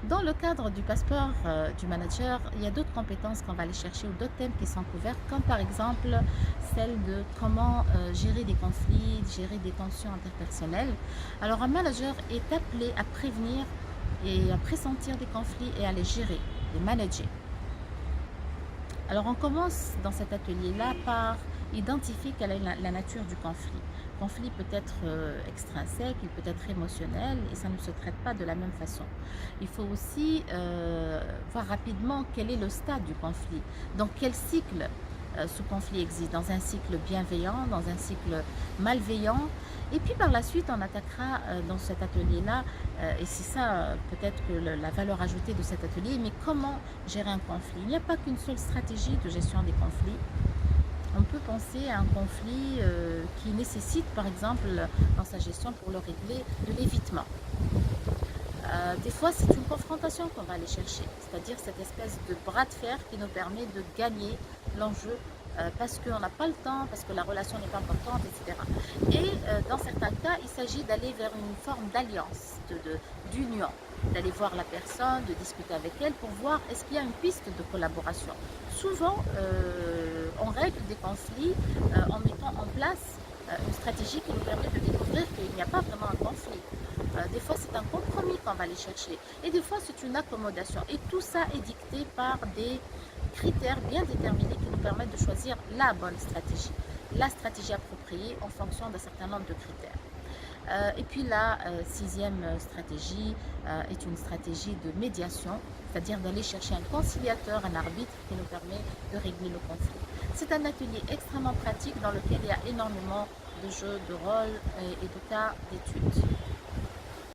Dans le cadre du passeport du manager, il y a d'autres compétences qu'on va aller chercher ou d'autres thèmes qui sont couverts, comme par exemple celle de comment gérer des conflits, gérer des tensions interpersonnelles. Alors un manager est appelé à prévenir et à pressentir des conflits et à les gérer, les manager. Alors on commence dans cet atelier-là par identifier quelle est la nature du conflit. Le conflit peut être extrinsèque, il peut être émotionnel et ça ne se traite pas de la même façon. Il faut aussi voir rapidement quel est le stade du conflit, dans quel cycle ce conflit existe, dans un cycle bienveillant, dans un cycle malveillant. Et puis par la suite, on attaquera dans cet atelier-là, et c'est ça peut-être que la valeur ajoutée de cet atelier, mais comment gérer un conflit. Il n'y a pas qu'une seule stratégie de gestion des conflits. On peut penser à un conflit qui nécessite, par exemple, dans sa gestion pour le régler, de l'évitement. Des fois, c'est une confrontation qu'on va aller chercher, c'est-à-dire cette espèce de bras de fer qui nous permet de gagner l'enjeu parce qu'on n'a pas le temps, parce que la relation n'est pas importante, etc. Et dans certains cas, il s'agit d'aller vers une forme d'alliance, d'union, d'aller voir la personne, de discuter avec elle pour voir est-ce qu'il y a une piste de collaboration. Souvent, on règle des conflits en mettant en place une stratégie qui nous permet de découvrir qu'il n'y a pas vraiment un conflit. Des fois, c'est un compromis qu'on va aller chercher. Et des fois, c'est une accommodation. Et tout ça est dicté par des critères bien déterminés qui nous permettent de choisir la bonne stratégie. La stratégie appropriée en fonction d'un certain nombre de critères. Et puis la sixième stratégie est une stratégie de médiation, c'est-à-dire d'aller chercher un conciliateur, un arbitre qui nous permet de régler le conflit. C'est un atelier extrêmement pratique dans lequel il y a énormément de jeux de rôle et de cas d'études.